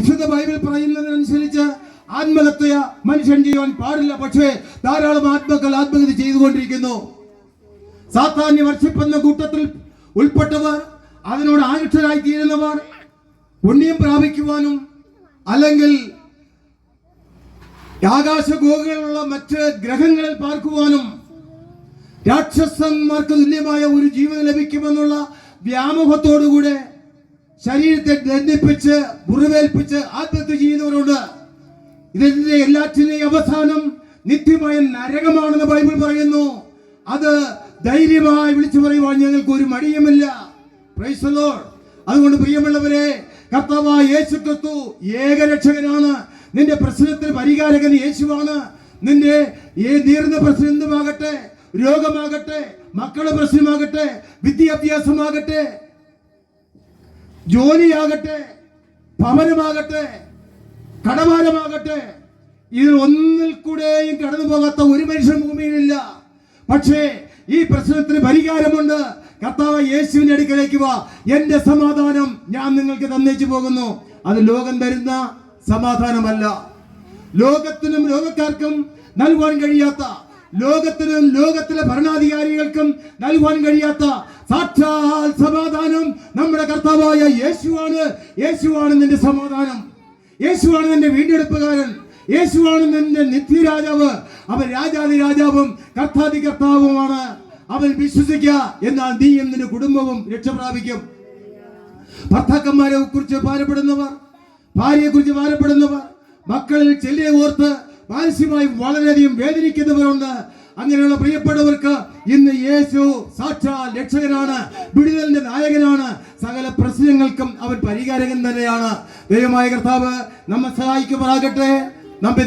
വിശുദ്ധ ബൈബിൾ പറയുന്നതിനനുസരിച്ച് ആത്മഹത്യ മനുഷ്യൻ ചെയ്യാൻ പാടില്ല. പക്ഷേ ധാരാളം ആത്മാക്കൾ ആത്മഹത്യ ചെയ്തുകൊണ്ടിരിക്കുന്നു. സാത്താന്യ വർഷിപ്പെന്ന കൂട്ടത്തിൽ ഉൾപ്പെട്ടവർ, അതിനോട് ആയുഷ്ഠരായി തീരുന്നവർ പുണ്യം പ്രാപിക്കുവാനും അല്ലെങ്കിൽ ആകാശഗോഹങ്ങളുള്ള മറ്റ് ഗ്രഹങ്ങളിൽ പാർക്കുവാനും രാക്ഷസന്മാർക്ക് തുല്യമായ ഒരു ജീവൻ ലഭിക്കുമെന്നുള്ള വ്യാമോഹത്തോടുകൂടെ ശരീരത്തെ ദണ്ഡിപ്പിച്ച് മുറിവേൽപ്പിച്ച് ആത്മഹത്യ ചെയ്യുന്നവരുണ്ട്. ഇതിന്റെ എല്ലാറ്റിനെയും അവസാനം നിത്യമായ നരകമാണെന്ന് ബൈബിൾ പറയുന്നു. അത് ധൈര്യമായി വിളിച്ചു പറയുവാൻ ഞങ്ങൾക്ക് ഒരു മടിയുമില്ല. Praise the Lord. അതുകൊണ്ട് പ്രിയമുള്ളവരെ, കർത്താവായ യേശുക്രിസ്തു ഏകരക്ഷകനാണ്. നിന്റെ പ്രശ്നത്തിന് പരിഹാരകൻ യേശുവാണ്. നിന്റെ നീർന്ന പ്രശ്നം എന്തുമാകട്ടെ, രോഗമാകട്ടെ, മക്കളുടെ പ്രശ്നമാകട്ടെ, വിദ്യാഭ്യാസമാകട്ടെ, ജോലിയാകട്ടെ, ഭവനമാകട്ടെ, കടഭാരമാകട്ടെ, ഇതിൽ ഒന്നിൽ കൂടെയും കടന്നു പോകാത്ത ഒരു മനുഷ്യൻ ഭൂമിയിലില്ല. പക്ഷേ ഈ പ്രശ്നത്തിന് പരിഹാരമുണ്ട്. കർത്താവ് യേശുവിന്റെ അടുക്കലേക്ക് വാ, എന്റെ സമാധാനം ഞാൻ നിങ്ങൾക്ക് തന്നേച്ചു പോകുന്നു. അത് ലോകം തരുന്ന സമാധാനമല്ല. ലോകത്തിനും ലോകക്കാർക്കും നൽകുവാൻ കഴിയാത്ത, ലോകത്തിനും ലോകത്തിലെ ഭരണാധികാരികൾക്കും നൽകുവാൻ കഴിയാത്ത സാക്ഷാൽ സമാധാനം നമ്മുടെ കർത്താവായ യേശുവാണ്. യേശുവാണ് നിന്റെ സമാധാനം. യേശുവാണ് നിന്റെ വീണ്ടെടുപ്പുകാരൻ. യേശുവാണ് നിന്റെ നിത്യരാജാവ്. അവൻ രാജാതി രാജാവും കർത്താതി കർത്താവുമാണ്. അവൻ വിശ്വസിക്കുക, എന്നാൽ നീയും നിന്റെ കുടുംബവും രക്ഷപ്രാപിക്കും. ഭർത്താക്കന്മാരെ കുറിച്ച് ഭാരപ്പെടുന്നവർ, ഭാര്യയെ കുറിച്ച് ഭാരപ്പെടുന്നവർ, മക്കളിൽ ചെല്ലിയെ ഓർത്ത് മാനസികമായി വളരെയധികം വേദനിക്കുന്നവരുണ്ട്. അങ്ങനെയുള്ള പ്രിയപ്പെട്ടവർക്ക് ഇന്ന് യേശു സാക്ഷാൽ രക്ഷകനാണ്, വിടുതലിന്റെ നായകനാണ്. സകല പ്രശ്നങ്ങൾക്കും അവൻ പരിഹാരകൻ തന്നെയാണ്. ദൈവമായ കർത്താവ് നമ്മെ സഹായിക്കുമാറാകട്ടെ. നമ്മെ